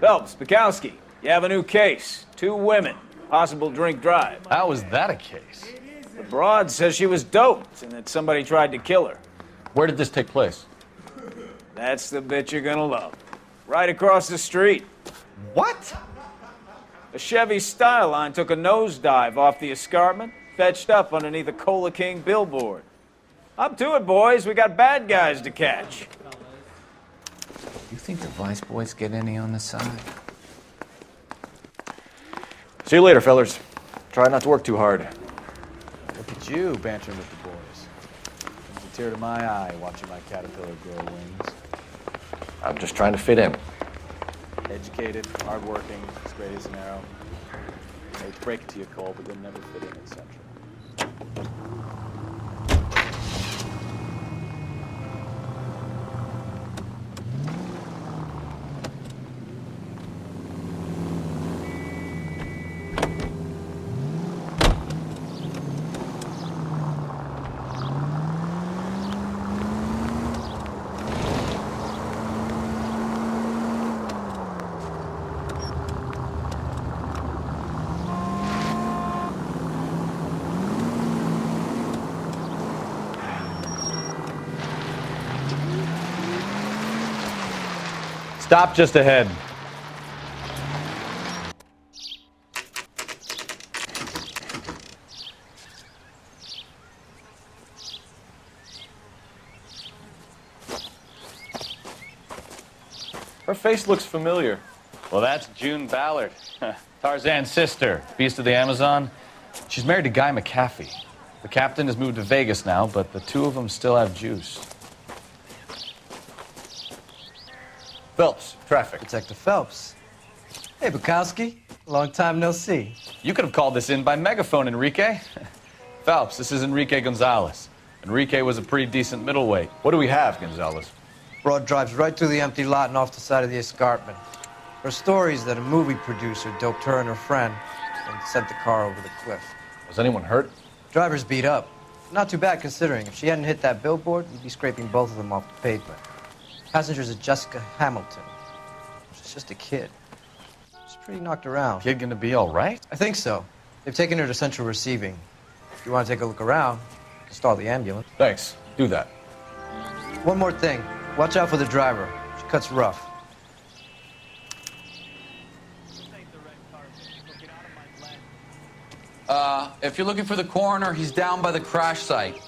Phelps, Bukowski, you have a new case. 2 women, possible drink drive. How is that a case? The broad says she was doped and that somebody tried to kill her. Where did this take place? That's the bit you're gonna love. Right across the street. What? A Chevy Styline took a nosedive off the escarpment, fetched up underneath a Cola King billboard. Up to it, boys. We got bad guys to catch. You think the Vice Boys get any on the side? See you later, fellas. Try not to work too hard. Look at you bantering with the boys. Comes a tear to my eye watching my caterpillar grow wings. I'm just trying to fit in. Educated, hardworking, straight as an arrow. I hate to break it to you, Cole, but you'll never fit in at Central. Stop just ahead. Her face looks familiar. Well, that's June Ballard, Tarzan's sister, beast of the Amazon. She's married to Guy McAfee. The captain has moved to Vegas now, but the 2 of them still have juice. Phelps, traffic. Detective Phelps. Hey, Bukowski. Long time no see. You could have called this in by megaphone, Enrique. Phelps, this is Enrique Gonzalez. Enrique was a pretty decent middleweight. What do we have, Gonzalez? Broad drives right through the empty lot and off the side of the escarpment. Her stories that a movie producer doped her and her friend and sent the car over the cliff. Was anyone hurt? Driver's beat up. Not too bad considering. If she hadn't hit that billboard, you'd be scraping both of them off the pavement. Passenger's a Jessica Hamilton. She's just a kid. She's pretty knocked around. Kid gonna be all right? I think so. They've taken her to central receiving. If you want to take a look around, stall the ambulance. Thanks. Do that. One more thing. Watch out for the driver. She cuts rough. If you're looking for the coroner, he's down by the crash site.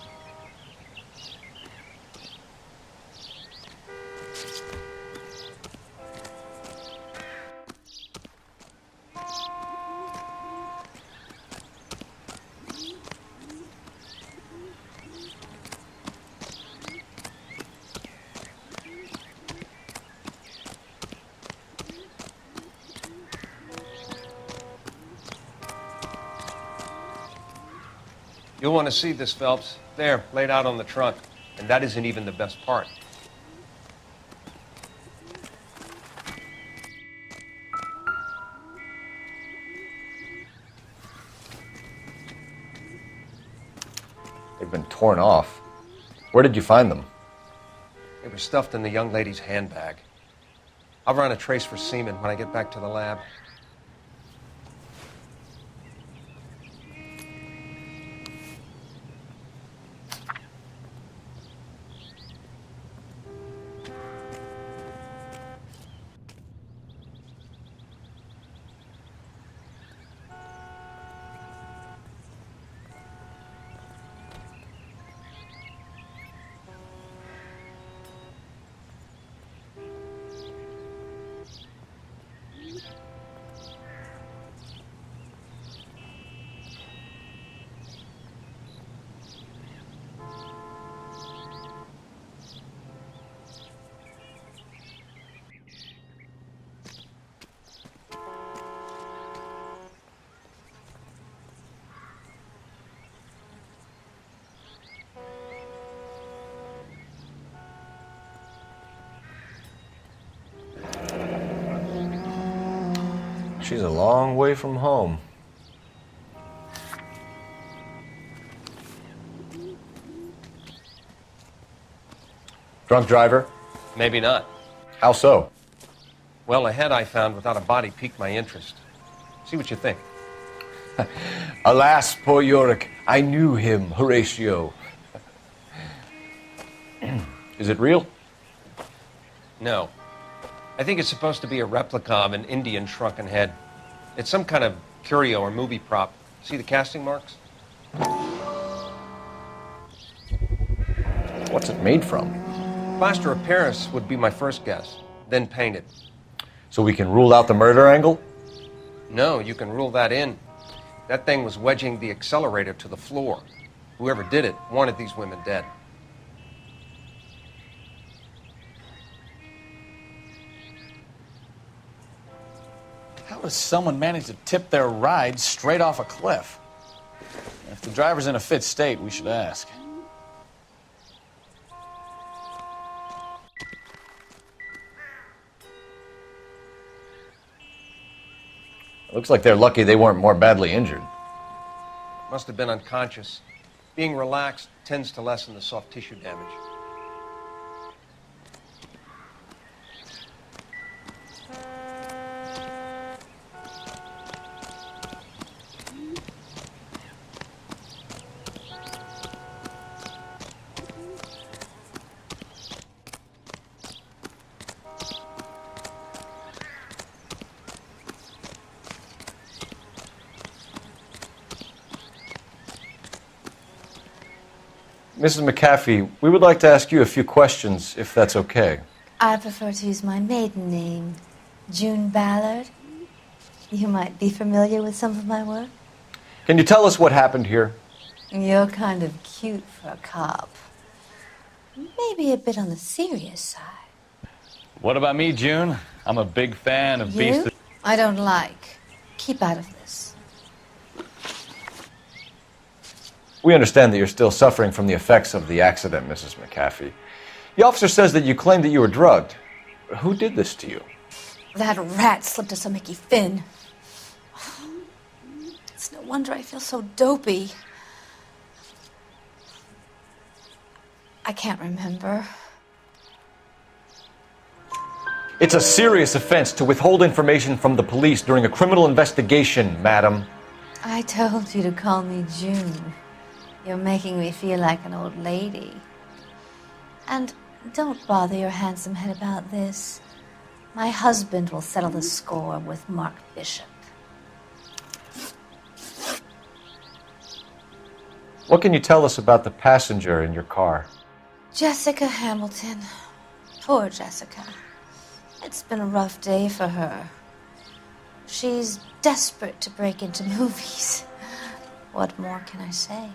You'll want to see this, Phelps. There, laid out on the trunk. And that isn't even the best part. They've been torn off. Where did you find them? They were stuffed in the young lady's handbag. I'll run a trace for semen when I get back to the lab. She's a long way from home. Drunk driver? Maybe not. How so? Well, a head I found without a body piqued my interest. See what you think. Alas, poor Yorick, I knew him, Horatio. Is it real? No. I think it's supposed to be a replica of an Indian shrunken head. It's some kind of curio or movie prop. See the casting marks? What's it made from? Plaster of Paris would be my first guess, then painted. So we can rule out the murder angle? No, you can rule that in. That thing was wedging the accelerator to the floor. Whoever did it wanted these women dead. How does someone manage to tip their ride straight off a cliff? If the driver's in a fit state, we should ask. Looks like they're lucky they weren't more badly injured. Must have been unconscious. Being relaxed tends to lessen the soft tissue damage. Mrs. McAfee, we would like to ask you a few questions, if that's okay. I prefer to use my maiden name, June Ballard. You might be familiar with some of my work. Can you tell us what happened here? You're kind of cute for a cop. Maybe a bit on the serious side. What about me, June? I'm a big fan of You? Beast. I don't like. Keep out of this. We understand that you're still suffering from the effects of the accident, Mrs. McAfee. The officer says that you claimed that you were drugged. Who did this to you? That rat slipped us a Mickey Finn. It's no wonder I feel so dopey. I can't remember. It's a serious offense to withhold information from the police during a criminal investigation, madam. I told you to call me June. You're making me feel like an old lady. And don't bother your handsome head about this. My husband will settle the score with Mark Bishop. What can you tell us about the passenger in your car? Jessica Hamilton. Poor Jessica. It's been a rough day for her. She's desperate to break into movies. What more can I say?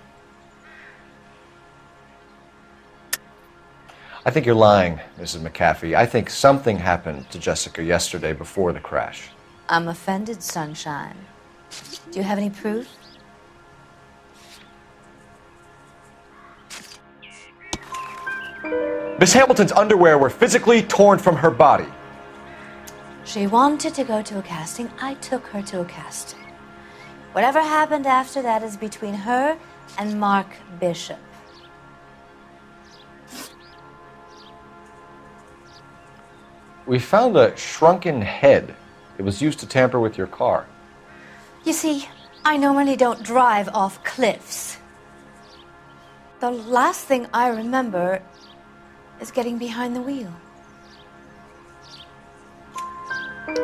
I think you're lying, Mrs. McAfee. I think something happened to Jessica yesterday before the crash. I'm offended, Sunshine. Do you have any proof? Miss Hamilton's underwear were physically torn from her body. She wanted to go to a casting. I took her to a casting. Whatever happened after that is between her and Mark Bishop. We found a shrunken head. It was used to tamper with your car. You see, I normally don't drive off cliffs. The last thing I remember is getting behind the wheel.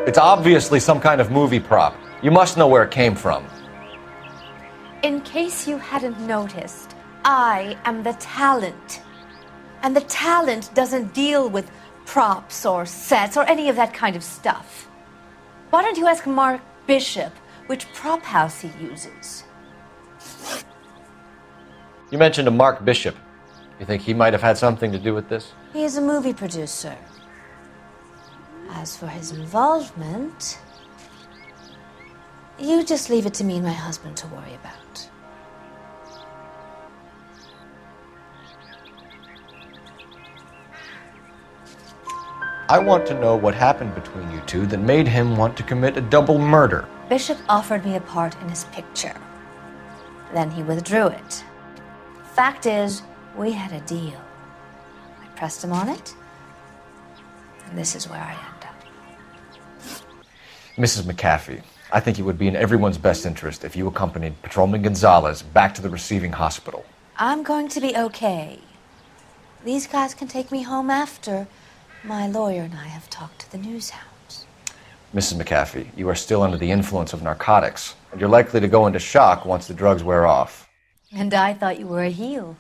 It's obviously some kind of movie prop. You must know where it came from. In case you hadn't noticed, I am the talent. And the talent doesn't deal with props or sets or any of that kind of stuff. Why don't you ask Mark Bishop which prop house he uses? You mentioned a Mark Bishop. You think he might have had something to do with this? He is a movie producer. As for his involvement, you just leave it to me and my husband to worry about. I want to know what happened between you two that made him want to commit a double murder. Bishop offered me a part in his picture. Then he withdrew it. Fact is, we had a deal. I pressed him on it, and this is where I end up. Mrs. McAfee, I think it would be in everyone's best interest if you accompanied Patrolman Gonzalez back to the receiving hospital. I'm going to be okay. These guys can take me home after my lawyer and I have talked to the news hounds. Mrs. McAfee, you are still under the influence of narcotics, and you're likely to go into shock once the drugs wear off. And I thought you were a heel.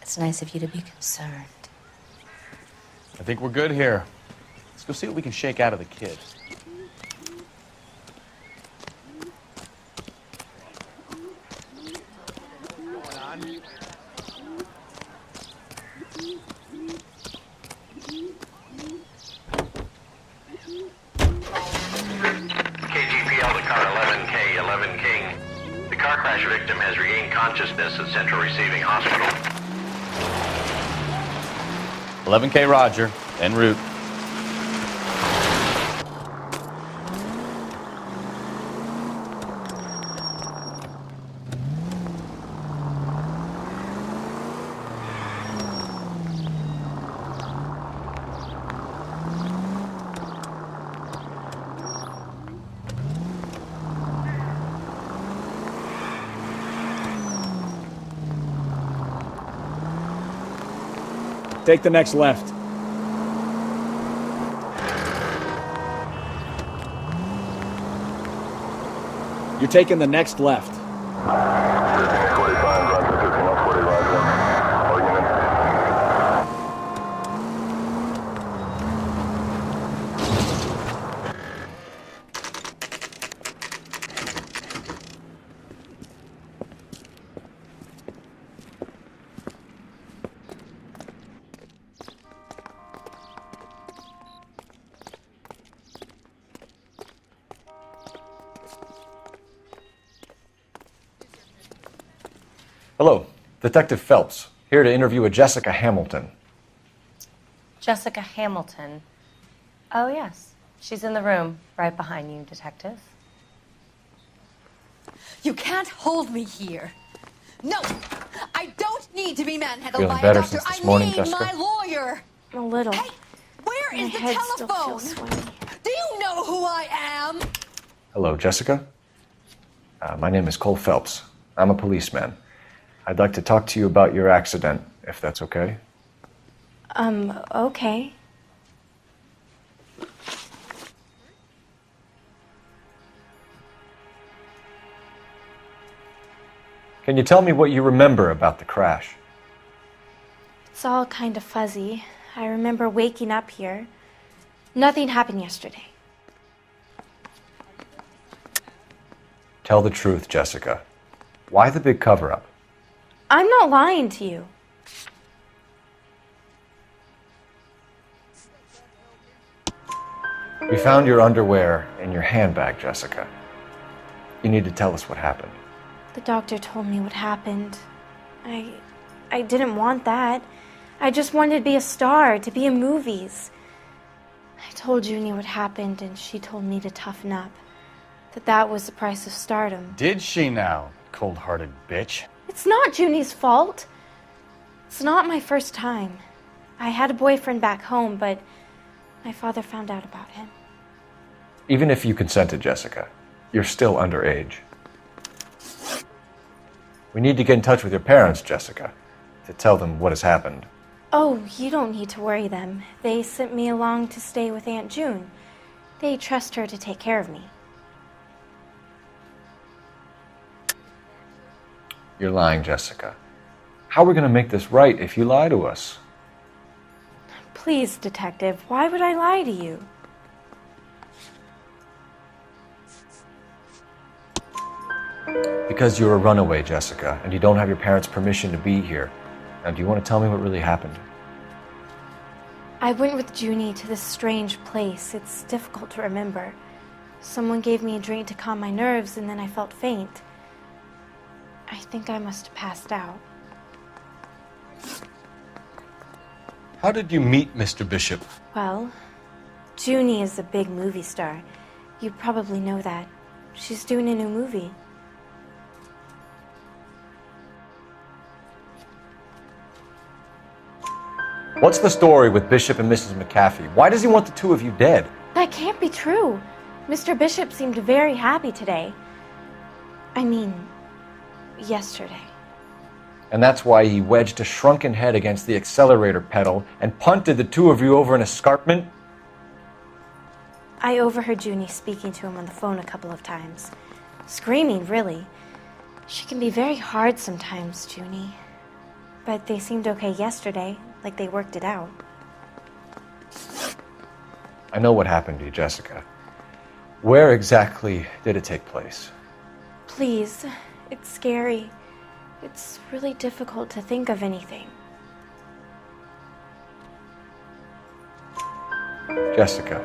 It's nice of you to be concerned. I think we're good here. Let's go see what we can shake out of the kid. KGPL to car 11K, 11 King. The car crash victim has regained consciousness at Central Receiving Hospital. 11K Roger, en route. Take the next left. You're taking the next left. Hello, Detective Phelps, here to interview a Jessica Hamilton. Jessica Hamilton. Oh, yes. She's in the room, right behind you, Detective. You can't hold me here. No, I don't need to be manhandled Feeling by better a doctor. since this I morning, need Jessica? my lawyer. A little. Hey, where is My the head still telephone? feels sweaty. Do you know who I am? Hello, Jessica. My name is Cole Phelps. I'm a policeman. I'd like to talk to you about your accident, if that's okay. Okay. Can you tell me what you remember about the crash? It's all kind of fuzzy. I remember waking up here. Nothing happened yesterday. Tell the truth, Jessica. Why the big cover-up? I'm not lying to you. We found your underwear in your handbag, Jessica. You need to tell us what happened. The doctor told me what happened. I didn't want that. I just wanted to be a star, to be in movies. I told Junie what happened, and she told me to toughen up. That was the price of stardom. Did she now, cold-hearted bitch? It's not Junie's fault. It's not my first time. I had a boyfriend back home, but my father found out about him. Even if you consented, Jessica, you're still underage. We need to get in touch with your parents, Jessica, to tell them what has happened. Oh, you don't need to worry them. They sent me along to stay with Aunt June. They trust her to take care of me. You're lying, Jessica. How are we going to make this right if you lie to us? Please, Detective, why would I lie to you? Because you're a runaway, Jessica, and you don't have your parents' permission to be here. Now, do you want to tell me what really happened? I went with Junie to this strange place. It's difficult to remember. Someone gave me a drink to calm my nerves, and then I felt faint. I think I must have passed out. How did you meet Mr. Bishop? Well, Junie is a big movie star. You probably know that. She's doing a new movie. What's the story with Bishop and Mrs. McAfee? Why does he want the two of you dead? That can't be true. Mr. Bishop seemed very happy today. I mean, yesterday. And that's why he wedged a shrunken head against the accelerator pedal and punted the two of you over an escarpment? I overheard Junie speaking to him on the phone a couple of times. Screaming, really. She can be very hard sometimes, Junie. But they seemed okay yesterday, like they worked it out. I know what happened to you, Jessica. Where exactly did it take place? Please, it's scary. It's really difficult to think of anything. Jessica,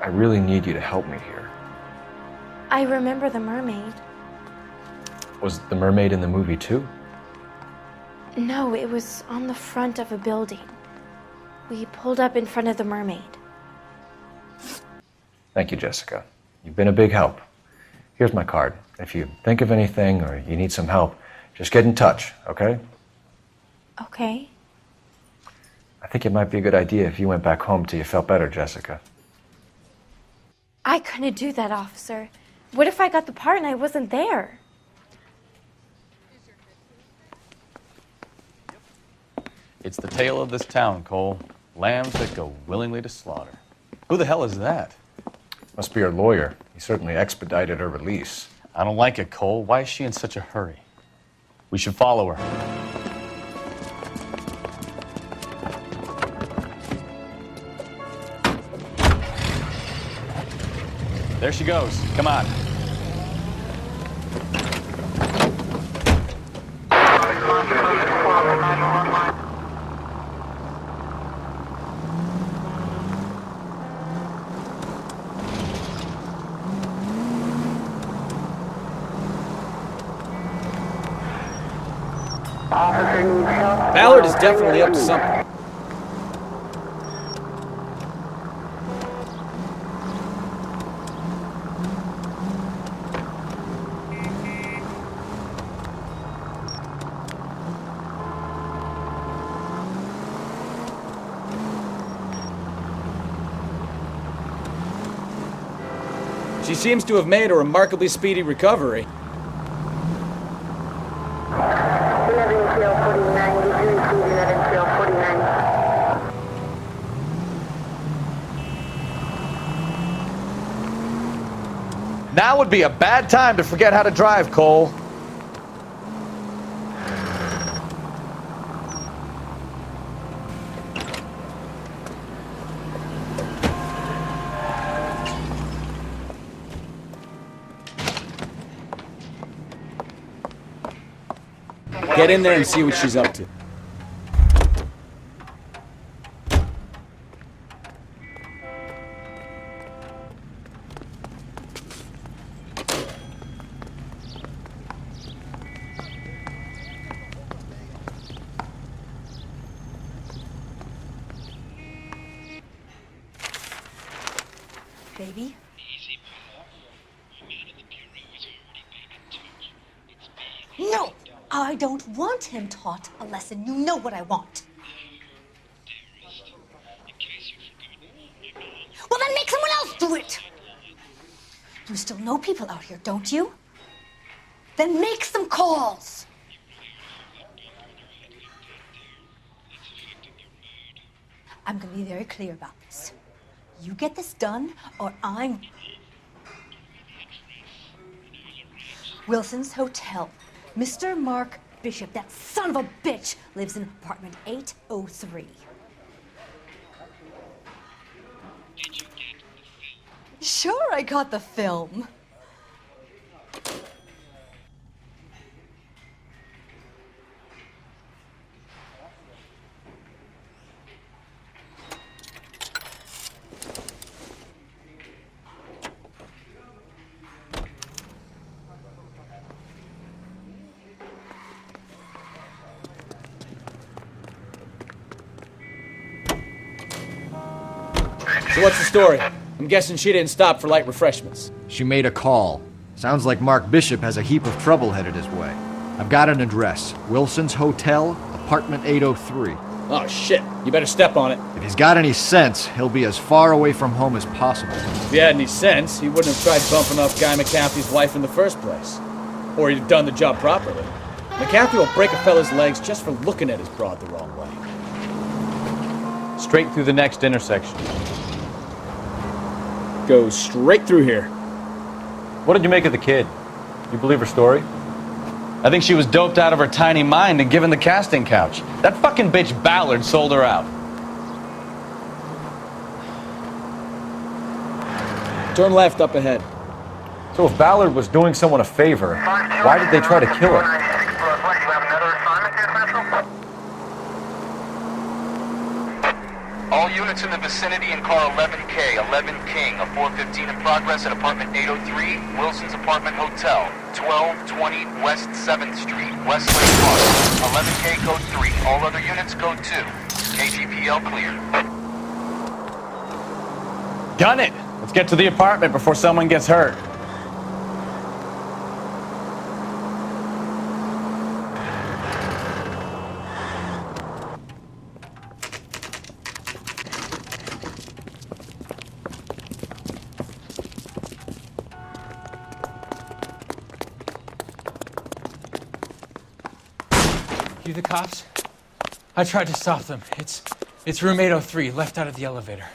I really need you to help me here. I remember the mermaid. Was the mermaid in the movie too? No, it was on the front of a building. We pulled up in front of the mermaid. Thank you, Jessica. You've been a big help. Here's my card. If you think of anything or you need some help, just get in touch, okay? Okay. I think it might be a good idea if you went back home till you felt better, Jessica. I couldn't do that, officer. What if I got the part and I wasn't there? It's the tale of this town, Cole. Lambs that go willingly to slaughter. Who the hell is that? Must be her lawyer. He certainly expedited her release. I don't like it, Cole. Why is she in such a hurry? We should follow her. There she goes. Come on. Ballard is definitely up to something. She seems to have made a remarkably speedy recovery. Now would be a bad time to forget how to drive, Cole. Get in there and see what she's up to. Baby? No! I don't want him taught a lesson. You know what I want. Well, then make someone else do it! You still know people out here, don't you? Then make some calls! I'm gonna be very clear about this. You get this done, or I'm... Wilson's Hotel. Mr. Mark Bishop, that son of a bitch, lives in apartment 803. Sure, I got the film. So what's the story? I'm guessing she didn't stop for light refreshments. She made a call. Sounds like Mark Bishop has a heap of trouble headed his way. I've got an address. Wilson's Hotel, apartment 803. Oh, shit. You better step on it. If he's got any sense, he'll be as far away from home as possible. If he had any sense, he wouldn't have tried bumping off Guy McCaffrey's wife in the first place. Or he'd have done the job properly. McCaffrey will break a fella's legs just for looking at his broad the wrong way. Straight through the next intersection. Go straight through here. What did you make of the kid? You believe her story? I think she was doped out of her tiny mind and given the casting couch. That fucking bitch Ballard sold her out. Turn left up ahead. So if Ballard was doing someone a favor, why did they try to kill her? All units in the vicinity in car 11K, 11 King, a 415 in progress at apartment 803, Wilson's Apartment Hotel, 1220 West 7th Street, Westlake Park. 11K code 3, all other units code 2. KGPL clear. Gun it! Let's get to the apartment before someone gets hurt. You the cops? I tried to stop them. It's room 803, left out of the elevator.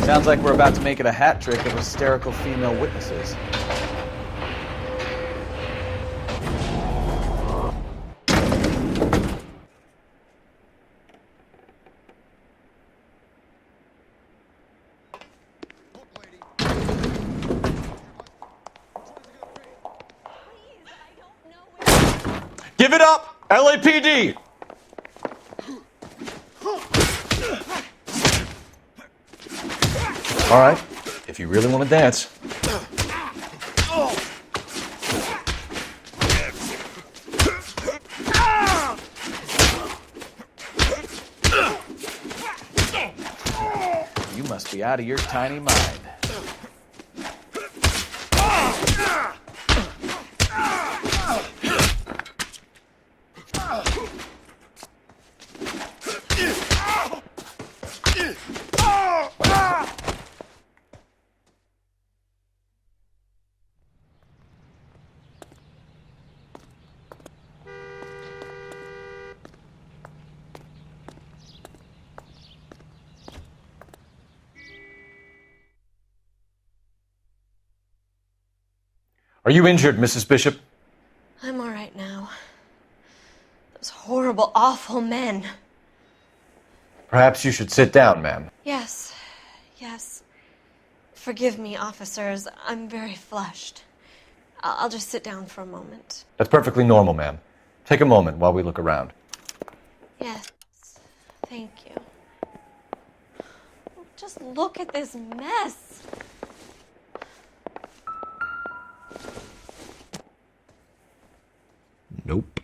Sounds like we're about to make it a hat trick of hysterical female witnesses. Give it up! LAPD! All right, if you really want to dance. You must be out of your tiny mind. Are you injured, Mrs. Bishop? I'm all right now. Those horrible, awful men. Perhaps you should sit down, ma'am. Yes, yes. Forgive me, officers. I'm very flushed. I'll just sit down for a moment. That's perfectly normal, ma'am. Take a moment while we look around. Yes, thank you. Just look at this mess. Nope.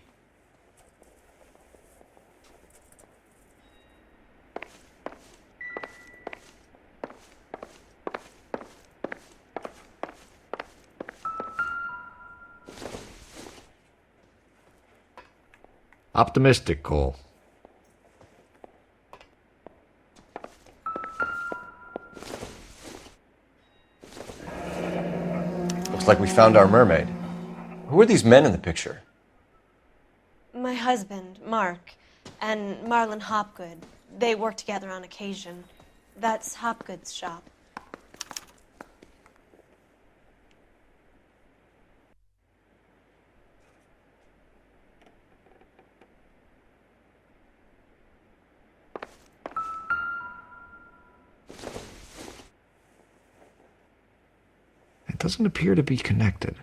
Optimistic, Cole. Looks like we found our mermaid. Who are these men in the picture? My husband, Mark, and Marlon Hopgood. They work together on occasion. That's Hopgood's shop. It doesn't appear to be connected.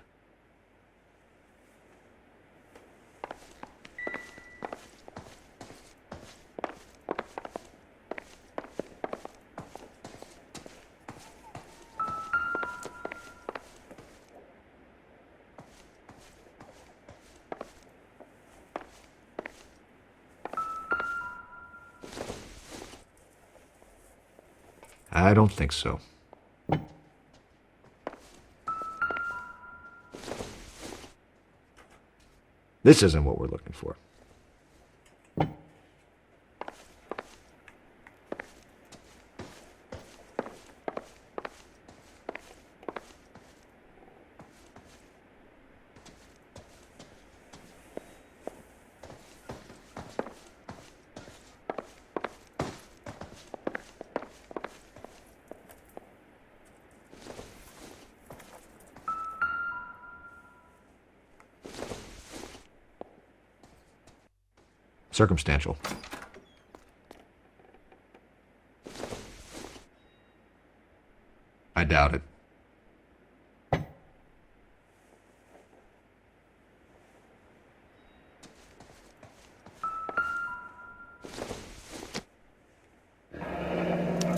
I don't think so. This isn't what we're looking for. Circumstantial. I doubt it.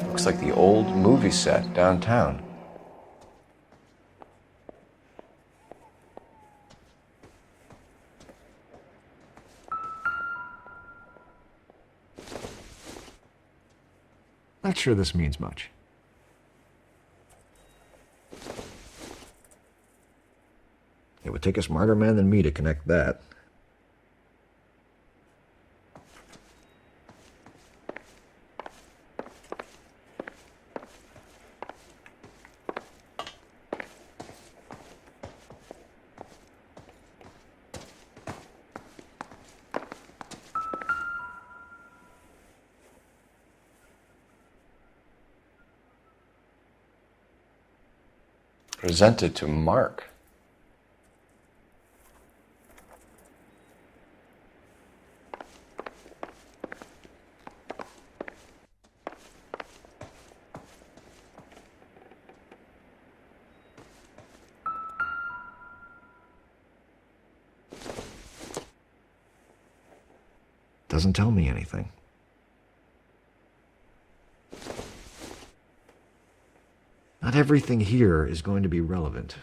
Looks like the old movie set downtown. Not sure this means much. It would take a smarter man than me to connect that. Presented to Mark. Doesn't tell me anything. Not everything here is going to be relevant.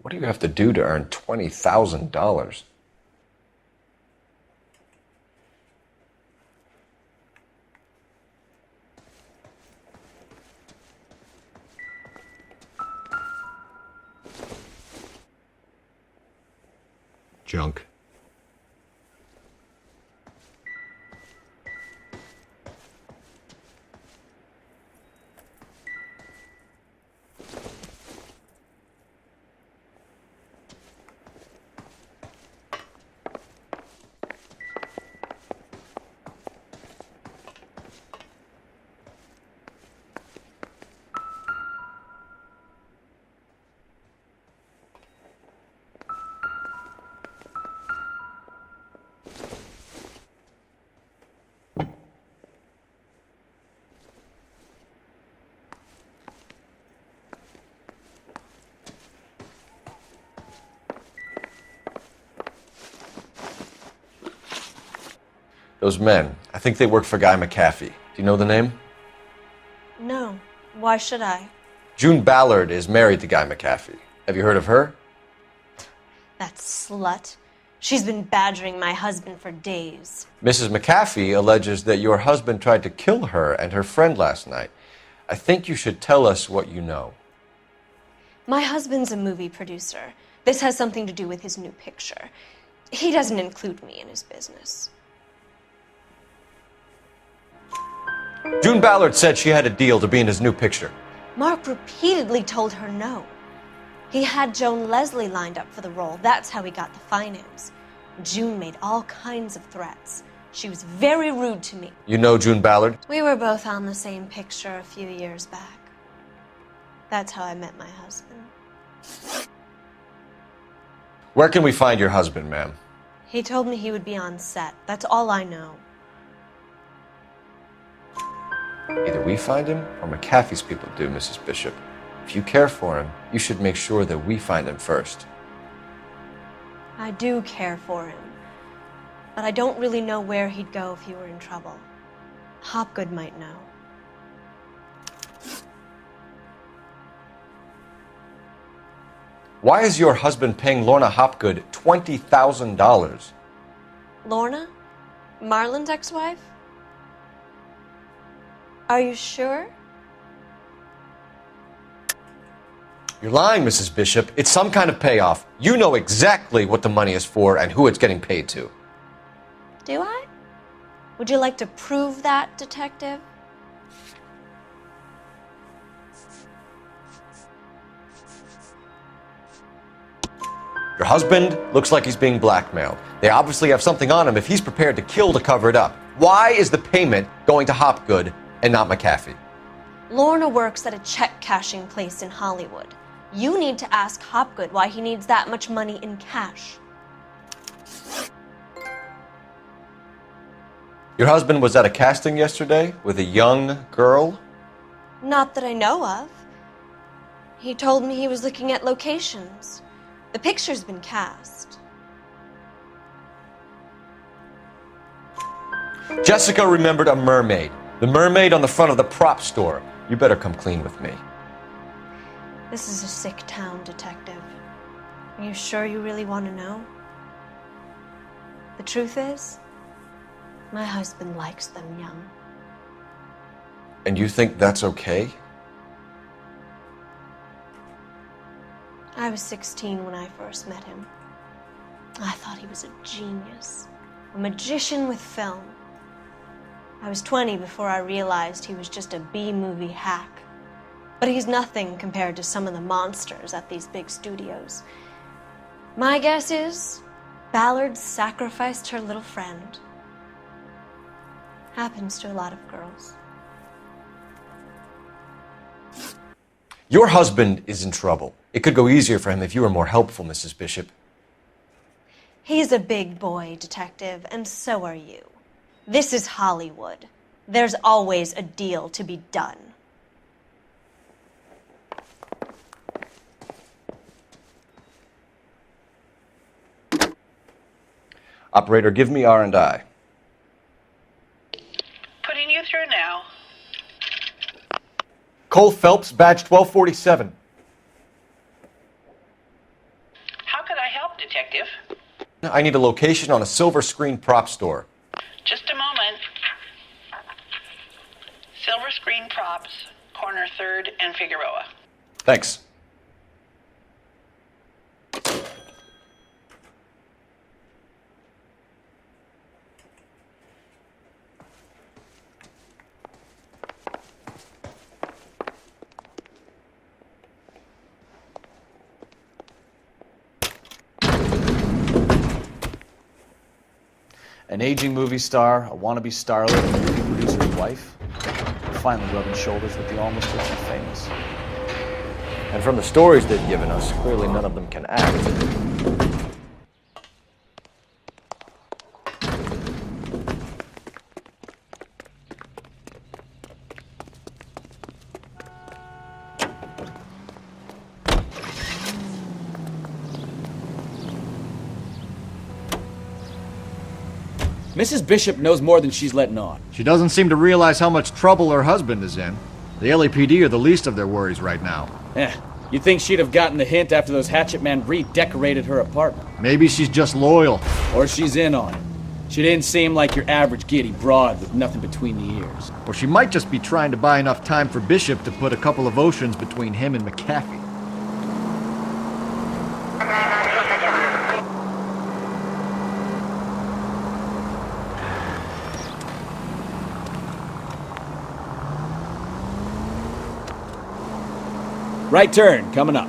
What do you have to do to earn $20,000? Junk. Those men, I think they work for Guy McAfee. Do you know the name? No. Why should I? June Ballard is married to Guy McAfee. Have you heard of her? That slut. She's been badgering my husband for days. Mrs. McAfee alleges that your husband tried to kill her and her friend last night. I think you should tell us what you know. My husband's a movie producer. This has something to do with his new picture. He doesn't include me in his business. June Ballard said she had a deal to be in his new picture. Mark repeatedly told her no. He had Joan Leslie lined up for the role. That's how he got the finance. June made all kinds of threats. She was very rude to me. You know June Ballard? We were both on the same picture a few years back. That's how I met my husband. Where can we find your husband, ma'am? He told me he would be on set. That's all I know. Either we find him or McAfee's people do, Mrs. Bishop. If you care for him, you should make sure that we find him first. I do care for him. But I don't really know where he'd go if he were in trouble. Hopgood might know. Why is your husband paying Lorna Hopgood $20,000? Lorna? Marlon's ex-wife? Are you sure? You're lying, Mrs. Bishop. It's some kind of payoff. You know exactly what the money is for and who it's getting paid to. Do I? Would you like to prove that, Detective? Your husband looks like he's being blackmailed. They obviously have something on him if he's prepared to kill to cover it up. Why is the payment going to Hopgood and not McAfee? Lorna works at a check-cashing place in Hollywood. You need to ask Hopgood why he needs that much money in cash. Your husband was at a casting yesterday with a young girl? Not that I know of. He told me he was looking at locations. The picture's been cast. Jessica remembered a mermaid. The mermaid on the front of the prop store. You better come clean with me. This is a sick town, Detective. Are you sure you really want to know? The truth is, my husband likes them young. And you think that's okay? I was 16 when I first met him. I thought he was a genius, a magician with film. I was 20 before I realized he was just a B-movie hack. But he's nothing compared to some of the monsters at these big studios. My guess is Ballard sacrificed her little friend. Happens to a lot of girls. Your husband is in trouble. It could go easier for him if you were more helpful, Mrs. Bishop. He's a big boy, Detective, and so are you. This is Hollywood. There's always a deal to be done. Operator, give me R&I. Putting you through now. Cole Phelps, badge 1247. How could I help, Detective? I need a location on a silver screen prop store. Just a moment. Silver Screen Props, corner 3rd and Figueroa. Thanks. An aging movie star, a wannabe starlet, and a movie producer's wife. They're finally rubbing shoulders with the almost rich and famous. And from the stories they've given us, clearly none of them can act. Mrs. Bishop knows more than she's letting on. She doesn't seem to realize how much trouble her husband is in. The LAPD are the least of their worries right now. You'd think she'd have gotten the hint after those hatchet men redecorated her apartment. Maybe she's just loyal. Or she's in on it. She didn't seem like your average giddy broad with nothing between the ears. Or she might just be trying to buy enough time for Bishop to put a couple of oceans between him and McAfee. Right turn, coming up.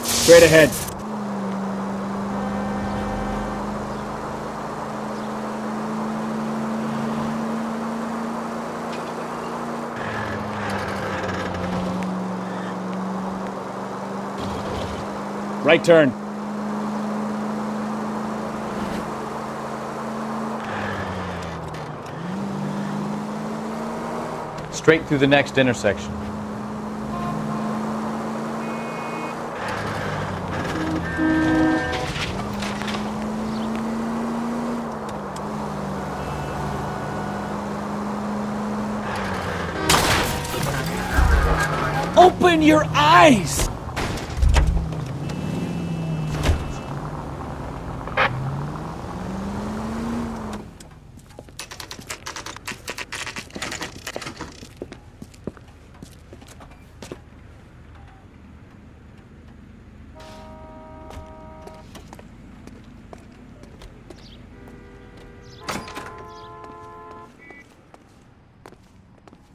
Straight ahead. Right turn. Straight through the next intersection. Open your eyes!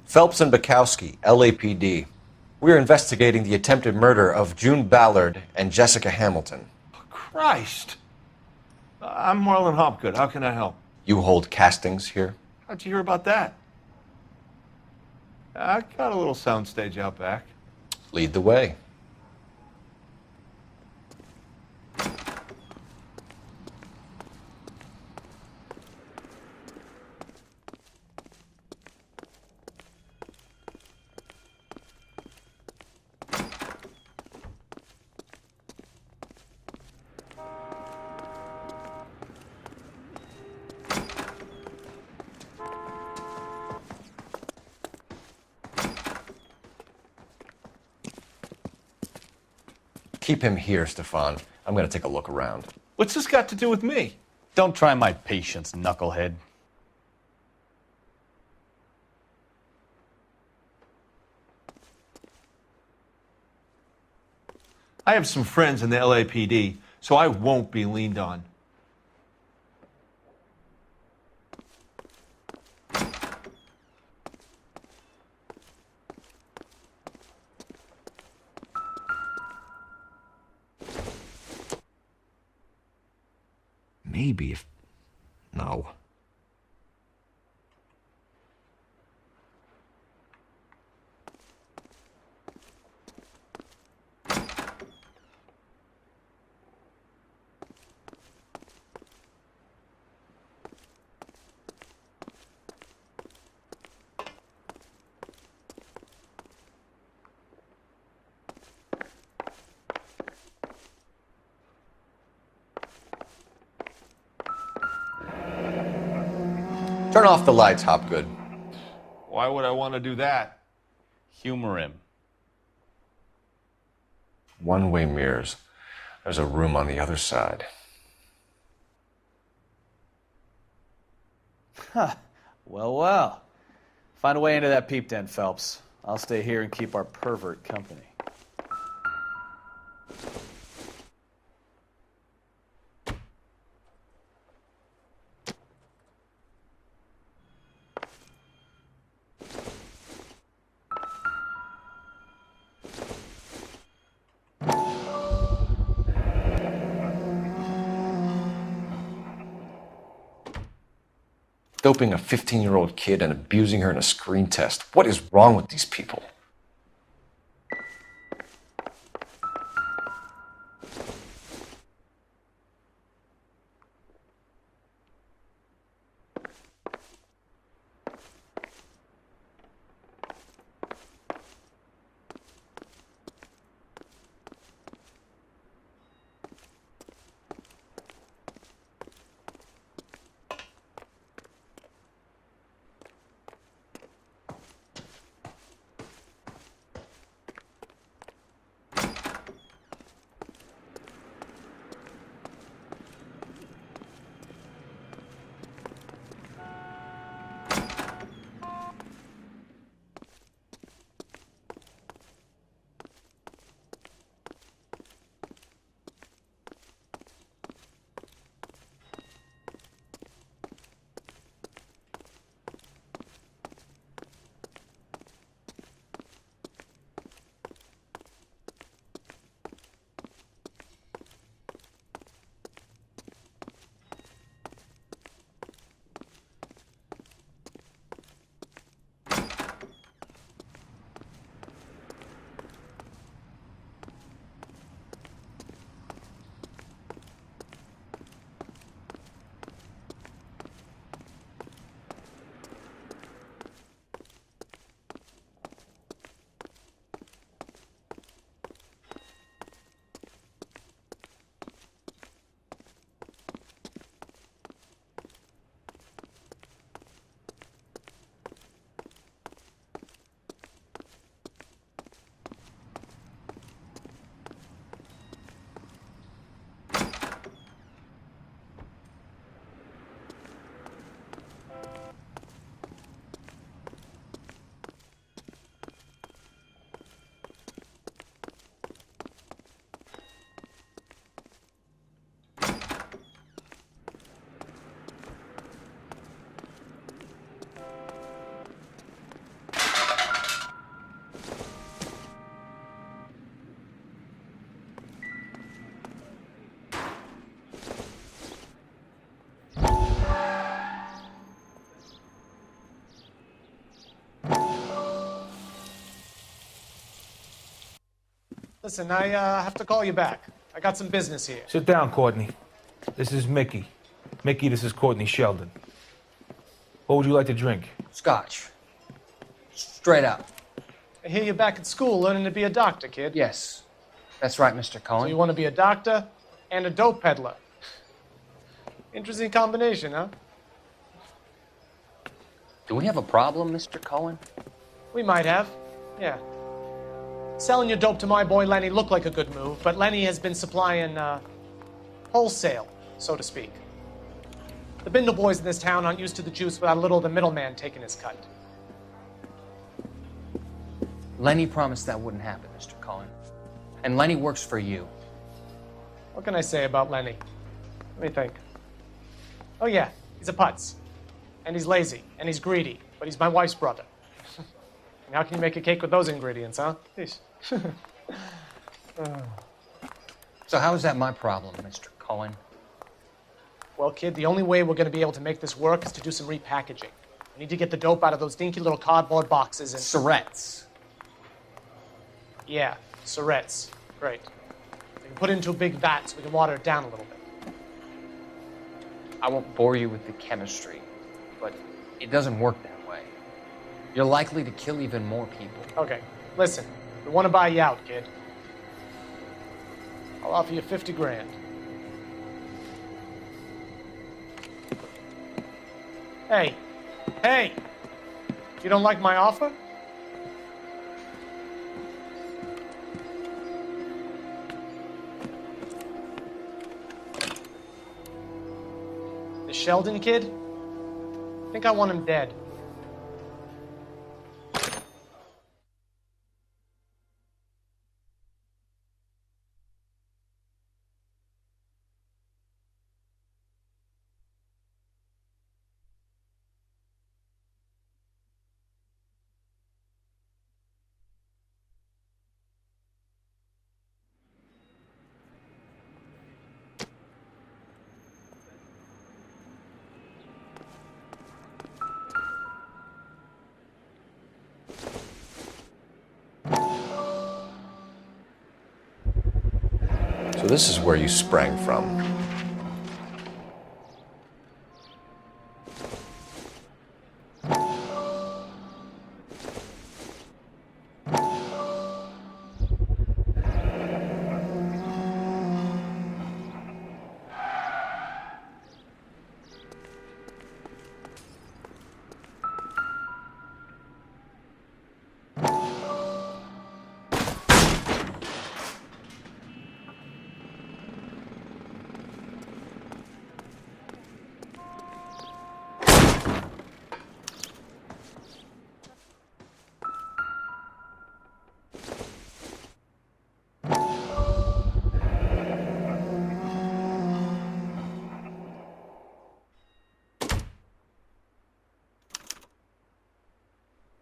Phelps and Bukowski, LAPD. We're investigating the attempted murder of June Ballard and Jessica Hamilton. Christ! I'm Marlon Hopgood. How can I help? You hold castings here? How'd you hear about that? I got a little soundstage out back. Lead the way. Keep him here, Stefan. I'm going to take a look around. What's this got to do with me? Don't try my patience, knucklehead. I have some friends in the LAPD, so I won't be leaned on. Maybe if... No. Turn off the lights, Hopgood. Why would I want to do that? Humor him. One-way mirrors. There's a room on the other side. Huh. Well. Find a way into that peep den, Phelps. I'll stay here and keep our pervert company. Doping a 15-year-old kid and abusing her in a screen test. What is wrong with these people? Listen, I have to call you back. I got some business here. Sit down, Courtney. This is Mickey. Mickey, this is Courtney Sheldon. What would you like to drink? Scotch. Straight up. I hear you're back at school learning to be a doctor, kid. Yes. That's right, Mr. Cohen. So you want to be a doctor and a dope peddler. Interesting combination, huh? Do we have a problem, Mr. Cohen? We might have, yeah. Selling your dope to my boy Lenny looked like a good move, but Lenny has been supplying, wholesale, so to speak. The Bindle boys in this town aren't used to the juice without a little of the middleman taking his cut. Lenny promised that wouldn't happen, Mr. Cohen. And Lenny works for you. What can I say about Lenny? Let me think. Oh yeah, he's a putz. And he's lazy, and he's greedy, but he's my wife's brother. And how can you make a cake with those ingredients, huh? Jeez. So how is that my problem, Mr. Cohen? Well, kid, the only way we're going to be able to make this work is to do some repackaging. We need to get the dope out of those dinky little cardboard boxes and... Surrettes. Yeah, Surrettes. Great. We can put it into a big vat so we can water it down a little bit. I won't bore you with the chemistry, but it doesn't work that way. You're likely to kill even more people. Okay, listen. We want to buy you out, kid. I'll offer you 50 grand. Hey. Hey! You don't like my offer? The Sheldon kid? I think I want him dead. So this is where you sprang from.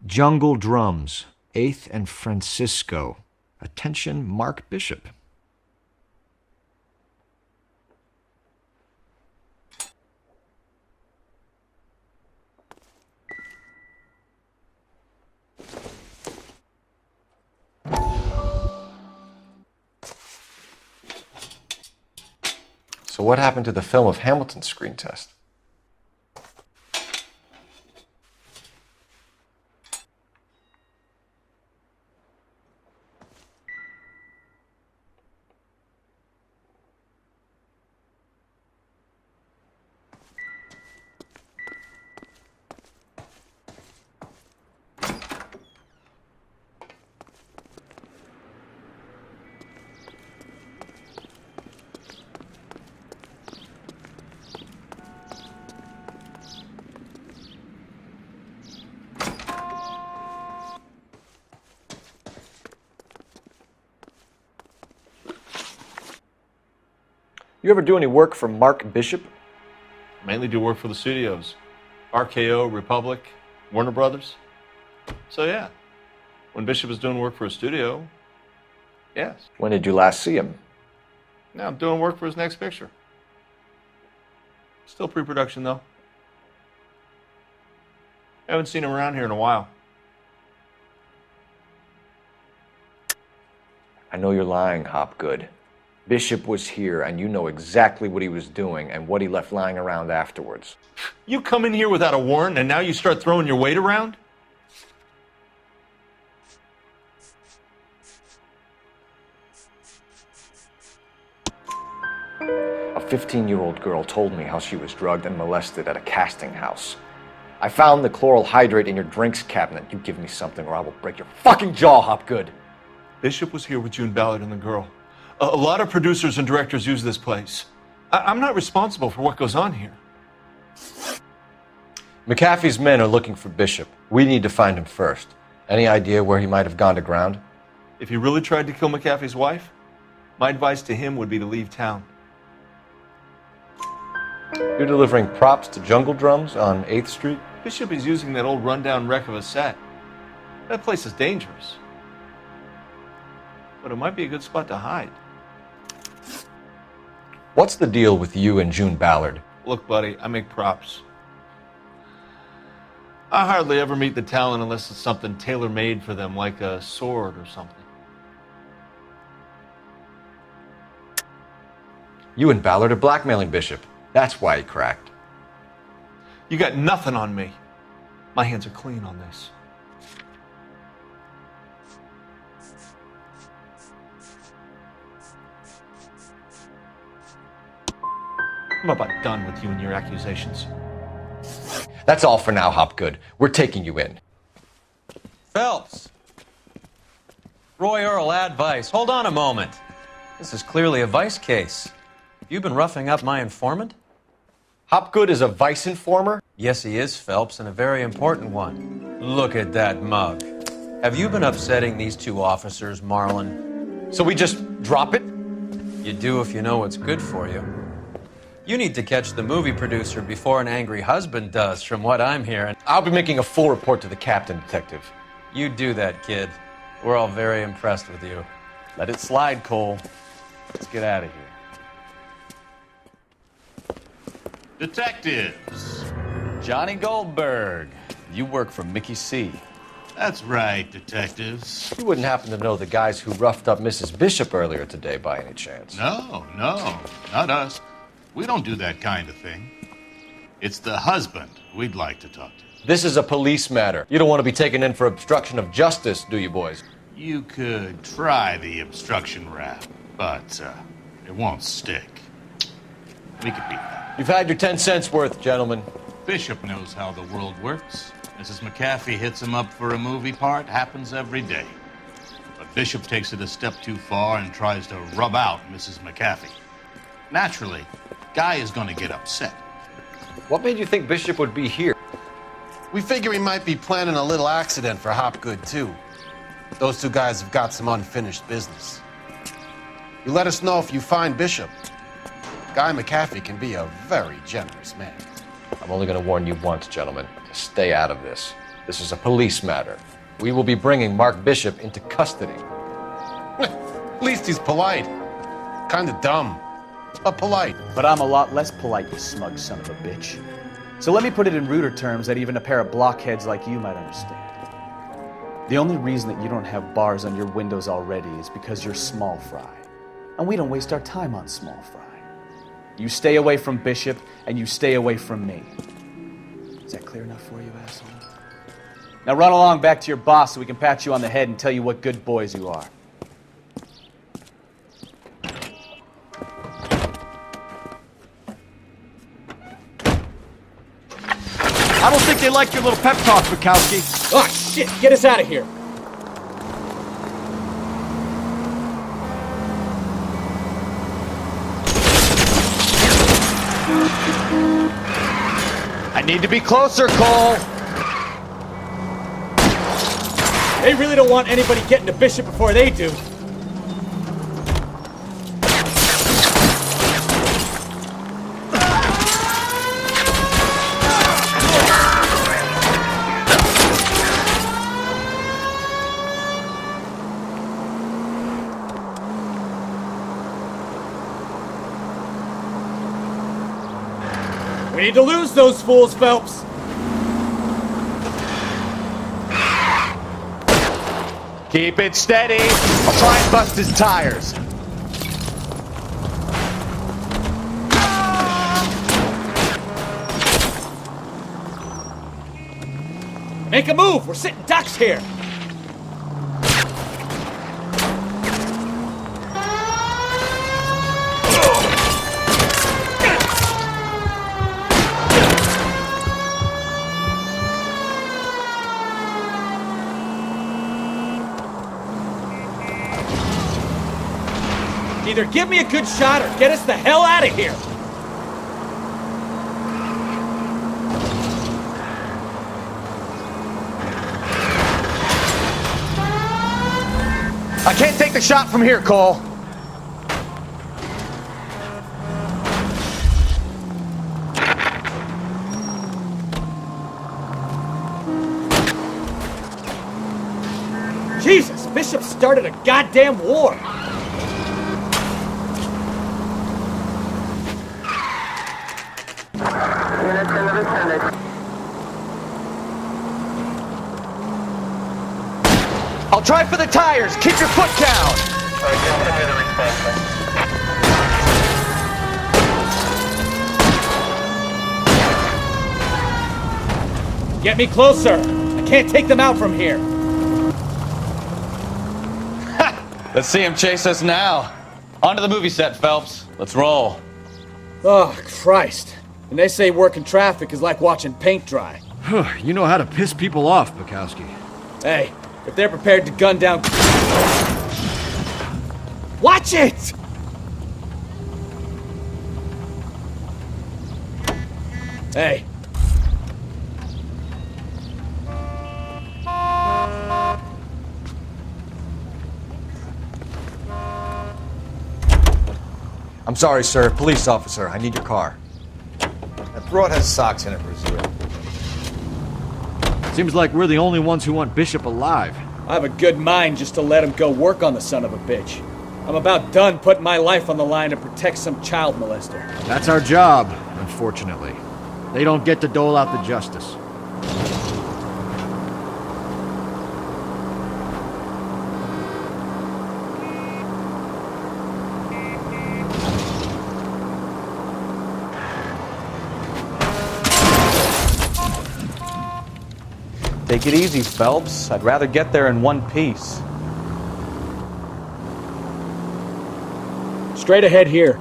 Jungle Drums, 8th and Francisco. Attention, Mark Bishop. So what happened to the film of Hamilton's screen test? You ever do any work for Mark Bishop? Mainly do work for the studios. RKO, Republic, Warner Brothers. So yeah, when Bishop was doing work for a studio, yes. When did you last see him? Now I'm doing work for his next picture. Still pre-production though. Haven't seen him around here in a while. I know you're lying, Hopgood. Bishop was here, and you know exactly what he was doing and what he left lying around afterwards. You come in here without a warrant, and now you start throwing your weight around? A 15-year-old girl told me how she was drugged and molested at a casting house. I found the chloral hydrate in your drinks cabinet. You give me something or I will break your fucking jaw, Hopgood. Bishop was here with June Ballard and the girl. A lot of producers and directors use this place. I'm not responsible for what goes on here. McAfee's men are looking for Bishop. We need to find him first. Any idea where he might have gone to ground? If he really tried to kill McAfee's wife, my advice to him would be to leave town. You're delivering props to Jungle Drums on 8th Street? Bishop is using that old rundown wreck of a set. That place is dangerous. But it might be a good spot to hide. What's the deal with you and June Ballard? Look, buddy, I make props. I hardly ever meet the talent unless it's something tailor-made for them, like a sword or something. You and Ballard are blackmailing Bishop. That's why he cracked. You got nothing on me. My hands are clean on this. I'm about done with you and your accusations. That's all for now, Hopgood. We're taking you in. Phelps! Roy Earl, advice. Hold on a moment. This is clearly a vice case. You've been roughing up my informant? Hopgood is a vice informer? Yes, he is, Phelps, and a very important one. Look at that mug. Have you been upsetting these two officers, Marlin? So we just drop it? You do if you know what's good for you. You need to catch the movie producer before an angry husband does, from what I'm hearing. I'll be making a full report to the captain, Detective. You do that, kid. We're all very impressed with you. Let it slide, Cole. Let's get out of here. Detectives. Johnny Goldberg. You work for Mickey C. That's right, detectives. You wouldn't happen to know the guys who roughed up Mrs. Bishop earlier today by any chance? No, not us. We don't do that kind of thing. It's the husband we'd like to talk to. This is a police matter. You don't want to be taken in for obstruction of justice, do you, boys? You could try the obstruction rap, but it won't stick. We could beat that. You've had your 10 cents worth, gentlemen. Bishop knows how the world works. Mrs. McAfee hits him up for a movie part. Happens every day. But Bishop takes it a step too far and tries to rub out Mrs. McAfee. Naturally, Guy is going to get upset. What made you think Bishop would be here? We figure he might be planning a little accident for Hopgood, too. Those two guys have got some unfinished business. You let us know if you find Bishop. Guy McAfee can be a very generous man. I'm only going to warn you once, gentlemen. To stay out of this. This is a police matter. We will be bringing Mark Bishop into custody. At least he's polite. Kind of dumb, but polite. But I'm a lot less polite, you smug son of a bitch. So let me put it in ruder terms that even a pair of blockheads like you might understand. The only reason that you don't have bars on your windows already is because you're small fry. And we don't waste our time on small fry. You stay away from Bishop, and you stay away from me. Is that clear enough for you, asshole? Now run along back to your boss so we can pat you on the head and tell you what good boys you are. I don't think they like your little pep talk, Bukowski. Oh, shit! Get us out of here! I need to be closer, Cole! They really don't want anybody getting to Bishop before they do. We need to lose those fools, Keep it steady. I'll try and bust his tires. Make a move! We're sitting ducks here! Either give me a good shot or get us the hell out of here! I can't take the shot from here, Cole. Jesus, Bishop started a goddamn war! I'll try for the tires. Keep your foot down. Get me closer! I can't take them out from here! Let's see him chase us now. Onto the movie set, Phelps. Let's roll. Oh, Christ. And they say working traffic is like watching paint dry. You know how to piss people off, Bukowski. Hey, if they're prepared to gun down... Watch it! Hey. I'm sorry, sir. Police officer, I need your car. That broad has socks in it, Brazil. Seems like we're the only ones who want Bishop alive. I have a good mind just to let him go work on the son of a bitch. I'm about done putting my life on the line to protect some child molester. That's our job, unfortunately. They don't get to dole out the justice. Take it easy, Phelps. I'd rather get there in one piece. Straight ahead here.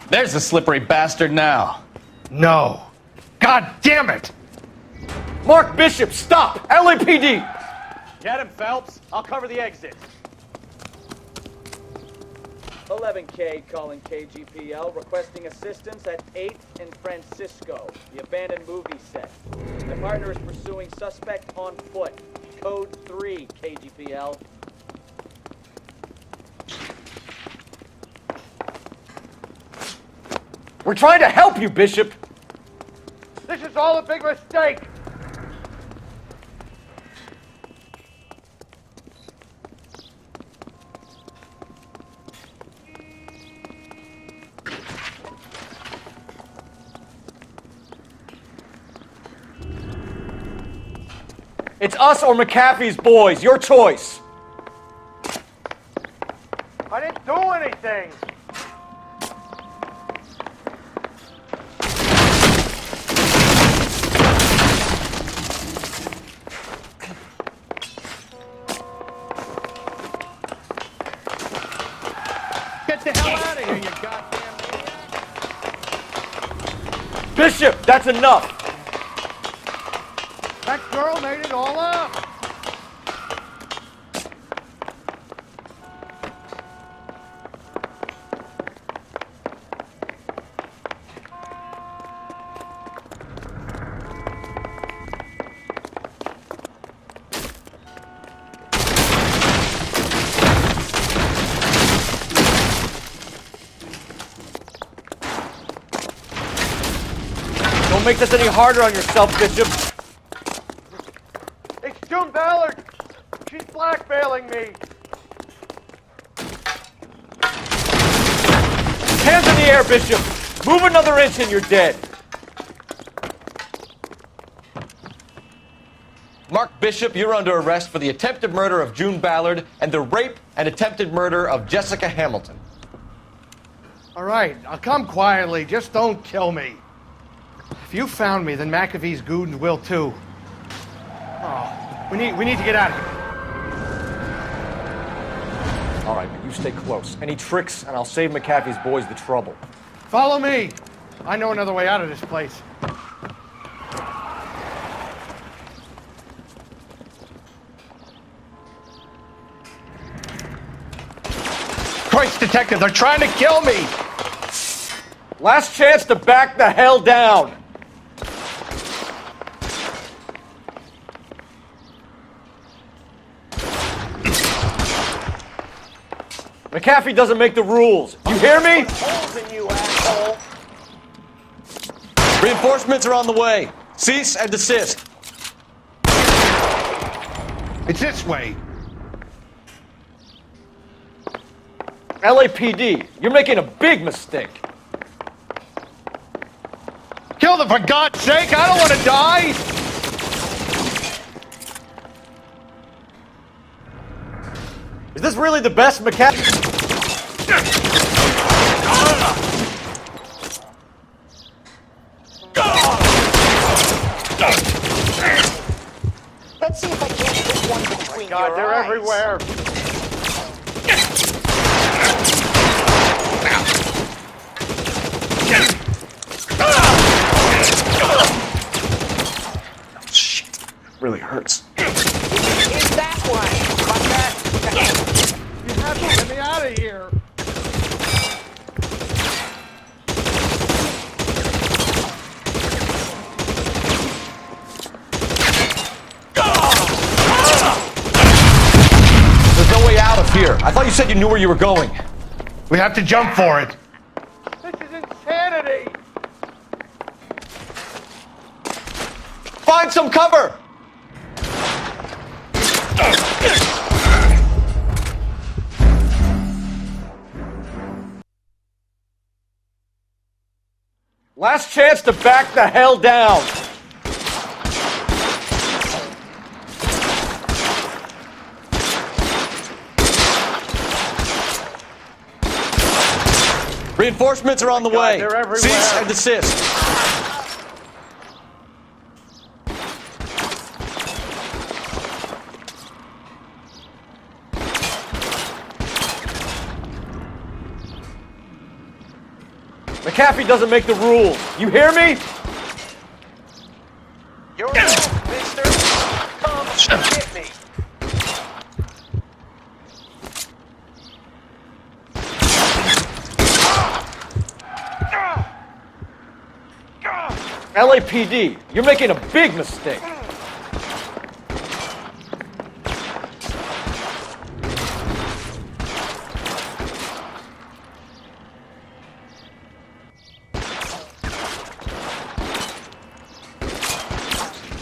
There's the slippery bastard now. No. God damn it! Mark Bishop, stop! LAPD! Get him, Phelps. I'll cover the exit. 11K calling KGPL, requesting assistance at 8th and Francisco, the abandoned movie set. My partner is pursuing suspect on foot. Code 3, KGPL. We're trying to help you, Bishop! This is all a big mistake! It's us or McAfee's boys, your choice! I didn't do anything! Get the hell out of here, you goddamn idiot! Bishop, that's enough! That girl made it all up! make this any harder on yourself, Bishop. It's June Ballard. She's blackmailing me. Hands in the air, Bishop. Move another inch and you're dead. Mark Bishop, you're under arrest for the attempted murder of June Ballard and the rape and attempted murder of Jessica Hamilton. All right, I'll come quietly. Just don't kill me. If you found me, then McAfee's goons will too. Oh, we need to get out of here. All right, but you stay close. Any tricks, and I'll save McAfee's boys the trouble. Follow me. I know another way out of this place. Christ, detective, they're trying to kill me! Last chance to back the hell down! McAfee doesn't make the rules. You hear me? Holes in you, asshole! Reinforcements are on the way. Cease and desist. It's this way. LAPD, you're making a big mistake. Kill them, for God's sake! I don't want to die! Is this really the best McAfee? Let's see if I can't put one between your eyes. They're everywhere. Shit, really hurts. It's that one. You have to get me out of here. There's no way out of here. I thought you said you knew where you were going. We have to jump for it. This is insanity. Find some cover! Last chance to back the hell down. Reinforcements are on the way. They're everywhere. Cease and desist. McAfee doesn't make the rules. You hear me? You're off, mister. Come get me. LAPD, you're making a big mistake.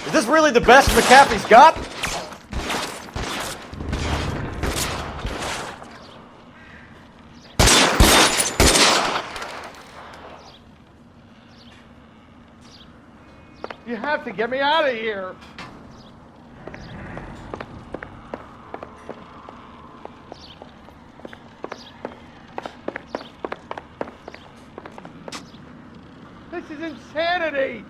Is this really the best McAfee's got? You have to get me out of here. This is insanity.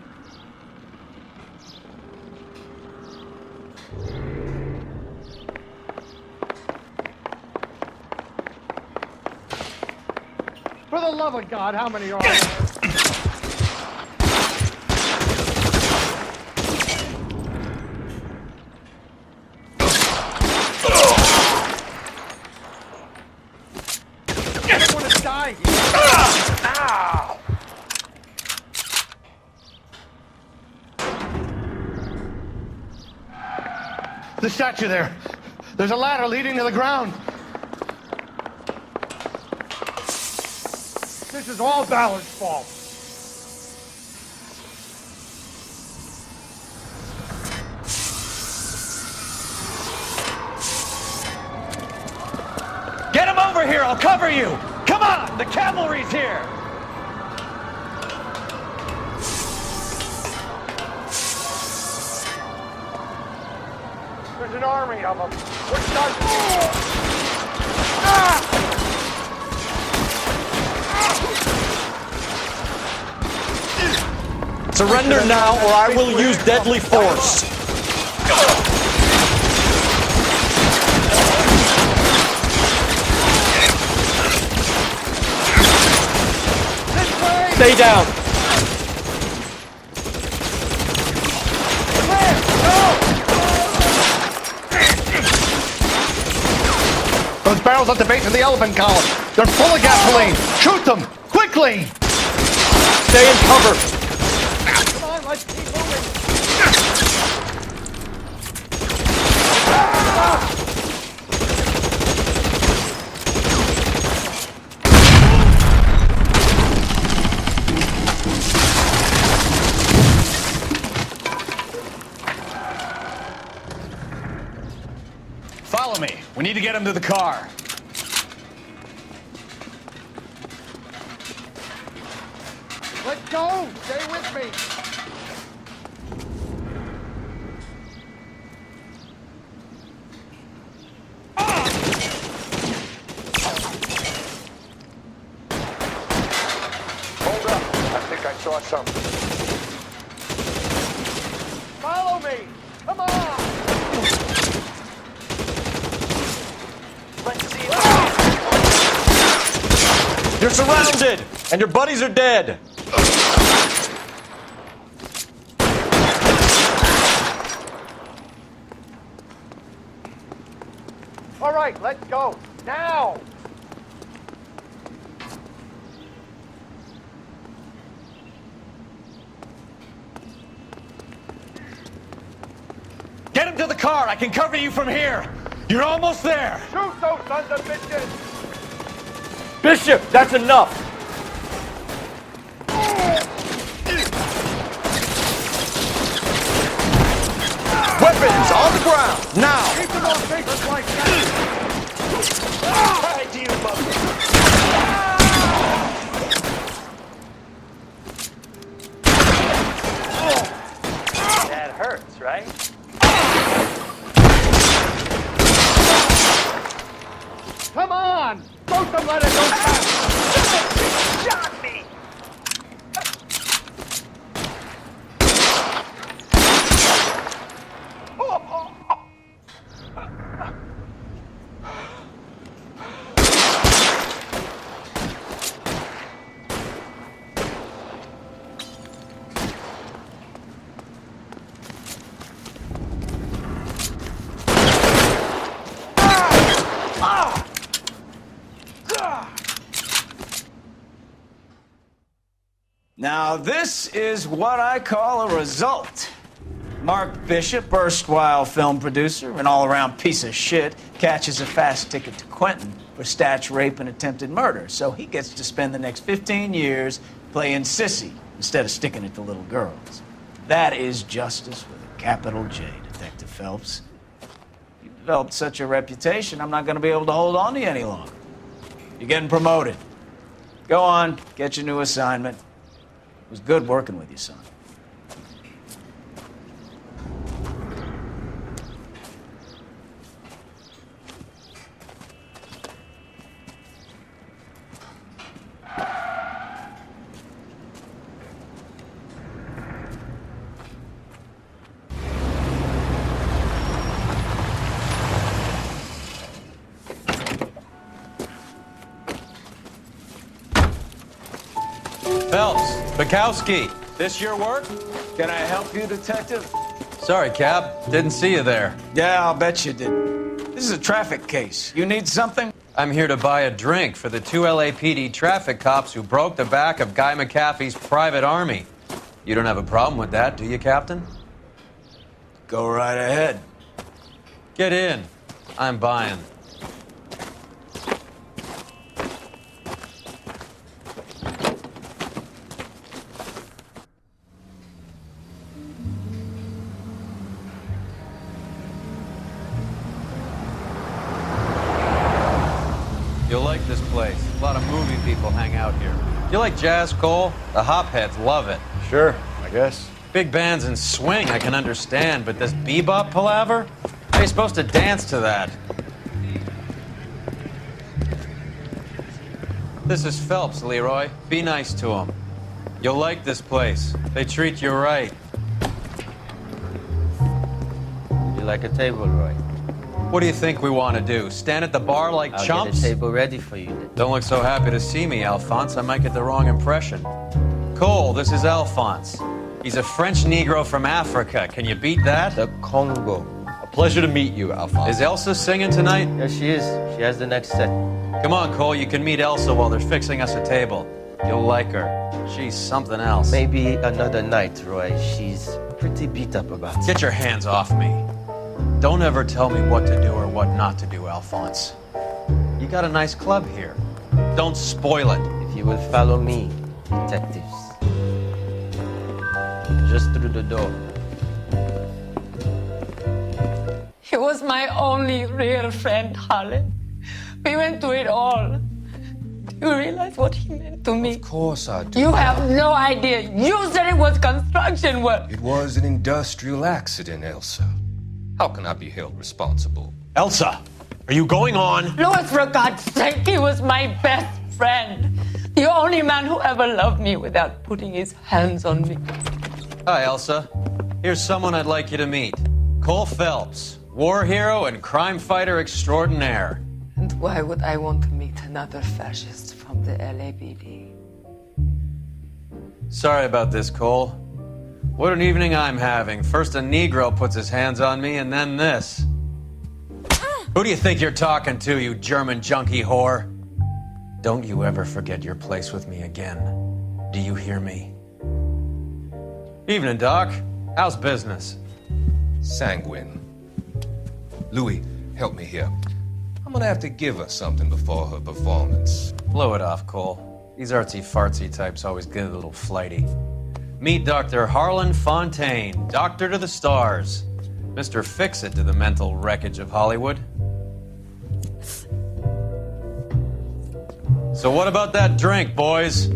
For the love of God, how many are there? Ow! The statue there. There's a ladder leading to the ground. This is all Ballard's fault. over here. I'll cover you. Come on, the cavalry's here. There's an army of them. We're starting. Surrender now, or I will use deadly force. Stay down. Those barrels at the base of the elephant column. They're full of gasoline. Shoot them! Quickly! Stay in cover. Come on, let's keep moving. Follow me. We need to get him to the car. Let's go! Stay with me! Hold up. I think I saw something. Follow me! Come on! Let's see. You're surrounded, and your buddies are dead. All right, let's go. Now! Get him to the car. I can cover you from here. You're almost there. Shoot those sons of bitches! Bishop, that's enough. Weapons on the ground, now! Keep them on papers like that! Hi, to you, mother. That hurts, right? Come on! Don't let it go past! Shot me! Now, this is what I call a result. Mark Bishop, erstwhile film producer, an all-around piece of shit, catches a fast ticket to Quentin for statch rape and attempted murder, so he gets to spend the next 15 years playing sissy instead of sticking it to little girls. That is justice with a capital J, Detective Phelps. You've developed such a reputation, I'm not going to be able to hold on to you any longer. You're getting promoted. Go on, get your new assignment. It was good working with you, son. Phelps, Bukowski. This your work? Can I help you, Detective? Sorry, Cap. Didn't see you there. Yeah, I'll bet you did. This is a traffic case. You need something? I'm here to buy a drink for the 2 LAPD traffic cops who broke the back of Guy McAfee's private army. You don't have a problem with that, do you, Captain? Go right ahead. Get in. I'm buying. You'll like A lot of movie people hang out here. You like jazz, Cole? The hopheads love it. Sure, I guess. Big bands and swing, I can understand, but this bebop palaver? How are you supposed to dance to that? This is Phelps, Leroy. Be nice to him. You'll like this place. They treat you right. You like a table, Roy? What do you think we want to do? Stand at the bar like I'll chumps? get a table ready for you then. Don't look so happy to see me, Alphonse. I might get the wrong impression. Cole, this is Alphonse. He's a French Negro from Africa. Can you beat that? The Congo. A pleasure to meet you, Alphonse. Is Elsa singing tonight? Yes, she is. She has the next set. Come on, Cole. You can meet Elsa while they're fixing us a table. You'll like her. She's something else. Maybe another night, Roy. She's pretty beat up about it. Get your hands off me. Don't ever tell me what to do or what not to do, Alphonse. You got a nice club here. Don't spoil it. If you will follow me, detectives. Just through the door. He was my only real friend, Harlan. We went through it all. Do you realize what he meant to me? Of course I do. You have no idea. You said it was construction work. It was an industrial accident, Elsa. How can I be held responsible? Elsa, are you going on? Louis, for God's sake, he was my best friend. The only man who ever loved me without putting his hands on me. Hi, Elsa. Here's someone I'd like you to meet. Cole Phelps, war hero and crime fighter extraordinaire. And why would I want to meet another fascist from the LAPD? Sorry about this, Cole. What an evening I'm having. First a Negro puts his hands on me, and then this. Who do you think you're talking to, you German junkie whore? Don't you ever forget your place with me again. Do you hear me? Evening, Doc. How's business? Sanguine. Louis, help me here. I'm gonna have to give her something before her performance. Blow it off, Cole. These artsy-fartsy types always get a little flighty. Meet Dr. Harlan Fontaine, doctor to the stars. Mr. Fix-It to the mental wreckage of Hollywood. So what about that drink, boys?